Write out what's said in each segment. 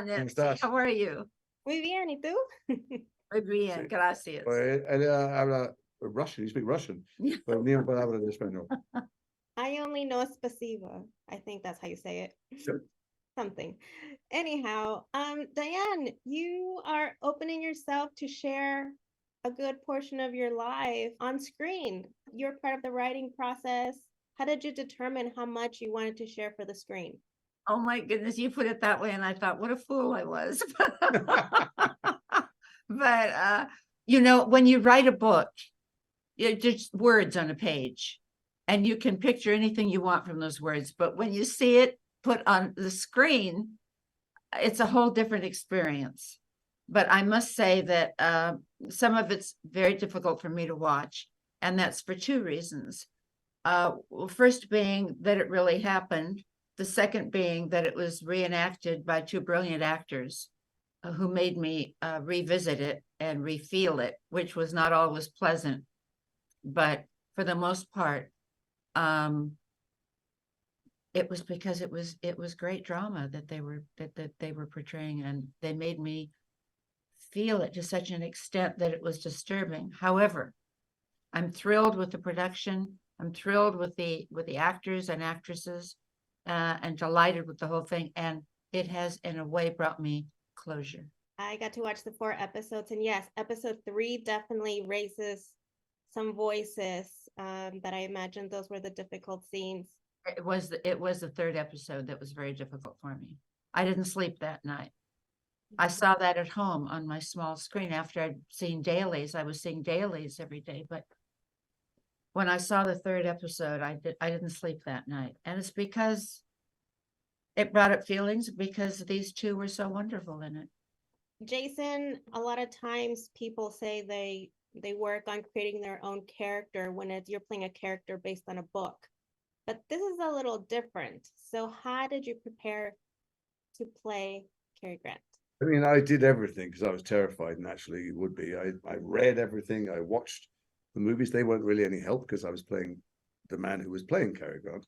Nancy. How are you? Muy bien, ¿y tú? Muy bien, gracias. Habla Russian, you speak Russian. But ni una palabra de español. I only know spasiba. I think that's how you say it. Sure. Something. Anyhow, Dyan, you are opening yourself to share a good portion of your life on screen. You're part of the writing process. How did you determine how much you wanted to share for the screen? Oh my goodness, you put it that way, and I thought, what a fool I was. But you know, when you write a book, it's just words on a page, and you can picture anything you want from those words. But when you see it put on the screen, it's a whole different experience. But I must say that some of it's very difficult for me to watch, and that's for two reasons. First being that it really happened. The second being that it was reenacted by two brilliant actors who made me revisit it and refeel it, which was not always pleasant. But for the most part, it was because it was great drama that they were portraying, and they made me feel it to such an extent that it was disturbing. However, I'm thrilled with the production. I'm thrilled with the actors and actresses, and delighted with the whole thing. And it has, in a way, brought me closure. I got to watch the 4 episodes, and yes, episode 3 definitely raises some voices that I imagine those were the difficult scenes. It was the 3rd episode that was very difficult for me. I didn't sleep that night. I saw that at home on my small screen after I'd seen dailies. I was seeing dailies every day, but when I saw the 3rd episode, I didn't sleep that night. And it's because it brought up feelings, because these two were so wonderful in it. Jason, a lot of times people say they work on creating their own character when you're playing a character based on a book. But this is a little different. So how did you prepare to play Cary Grant? I mean, I did everything because I was terrified, naturally you would be. I read everything. I watched the movies. They weren't really any help because I was playing the man who was playing Cary Grant.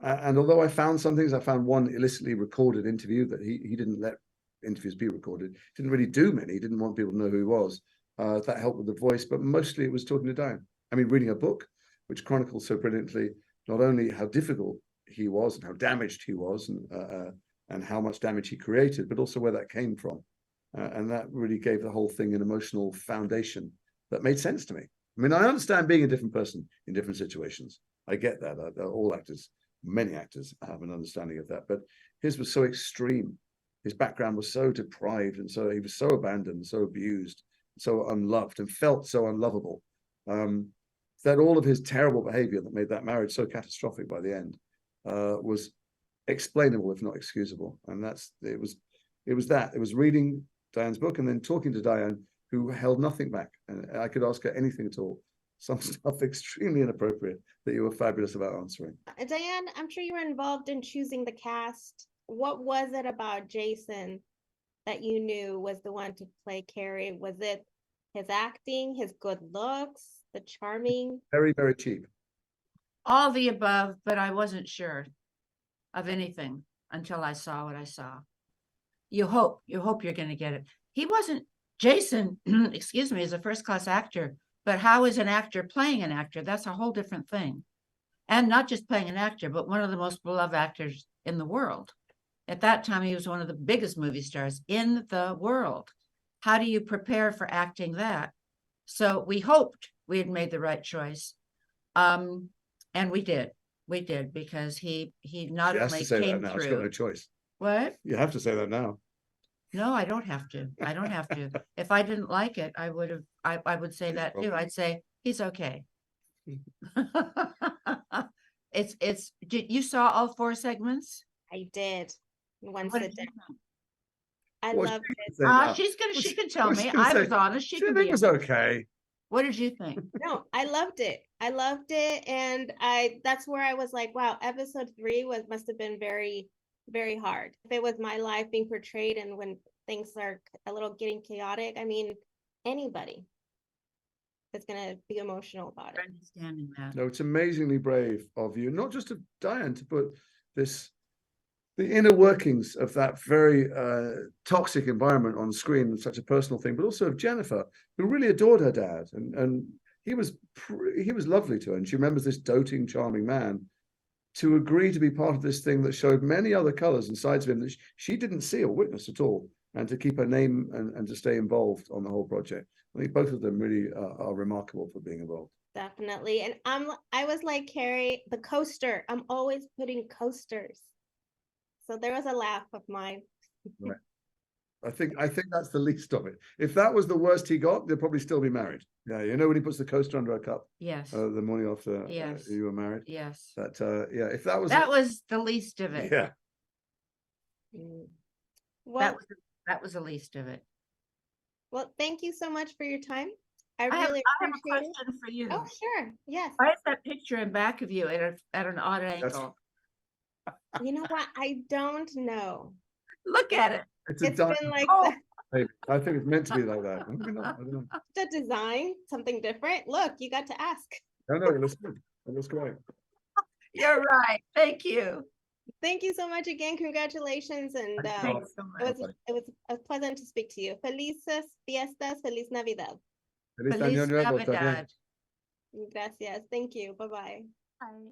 And although I found some things, I found one illicitly recorded interview that he didn't let interviews be recorded. Didn't really do many. He didn't want people to know who he was. That helped with the voice, but mostly it was talking to Dyan. I mean, reading a book, which chronicles so brilliantly, not only how difficult he was and how damaged he was, and how much damage he created, but also where that came from. And that really gave the whole thing an emotional foundation that made sense to me. I mean, I understand being a different person in different situations. I get that. All actors, many actors have an understanding of that, but his was so extreme. His background was so deprived, and so he was so abandoned, so abused, so unloved, and felt so unlovable, that all of his terrible behavior that made that marriage so catastrophic by the end was explainable, if not excusable. And it was reading Dyan's book and then talking to Dyan, who held nothing back. And I could ask her anything at all. Some stuff extremely inappropriate that you were fabulous about answering. Dyan, I'm sure you were involved in choosing the cast. What was it about Jason that you knew was the one to play Cary? Was it his acting, his good looks, the charming? Very, very cheap. All the above, but I wasn't sure of anything until I saw what I saw. You hope you're going to get it. He wasn't, Jason, excuse me, is a first-class actor, but how is an actor playing an actor? That's a whole different thing. And not just playing an actor, but one of the most beloved actors in the world. At that time, he was one of the biggest movie stars in the world. How do you prepare for acting that? So we hoped we had made the right choice. And we did. We did, because he not only came through. It's got no choice. What? You have to say that now. No, I don't have to. I don't have to. If I didn't like it, I would say that too. I'd say he's okay. You saw all 4 segments? I did. One sit down. I loved it. She can tell me. I was honest. She can be. It was okay. What did you think? No, I loved it. And that's where I was like, wow, episode 3 must have been very, very hard. If it was my life being portrayed and when things are a little getting chaotic, I mean, anybody is going to be emotional about it. Understanding that. No, it's amazingly brave of you, not just of Dyan, to put this the inner workings of that very toxic environment on screen and such a personal thing, but also of Jennifer, who really adored her dad, and he was lovely to her, and she remembers this doting, charming man. To agree to be part of this thing that showed many other colors and sides of him that she didn't see or witness at all, and to keep her name and to stay involved on the whole project. I think both of them really are remarkable for being involved. Definitely. And I was like Cary, the coaster. I'm always putting coasters. So there was a laugh of mine. Right. I think that's the least of it. If that was the worst he got, they'll probably still be married. Yeah, you know when he puts the coaster under a cup. Yes. The morning after Yes. you were married. Yes. That yeah, if that was the least of it. yeah. Well, that was the least of it. well, thank you so much for your time. I I have really a appreciate it. question for you. Oh, sure. Yes. Why is that picture in back of you at an odd angle? You know what? I don't know. Look at it. It's It's been like Oh. I think it's meant to be like that. Maybe not, I don't know. the design, something different. Look, you got to ask. No, it looks good. It looks great. You're right. Thank you. Thank you so much again. Congratulations. And Thanks so much. it was pleasant to speak to you. Felices fiestas, feliz Navidad. Feliz Feliz Año Nuevo, Tatiana. Navidad. Gracias. Thank you. Bye-bye. Bye.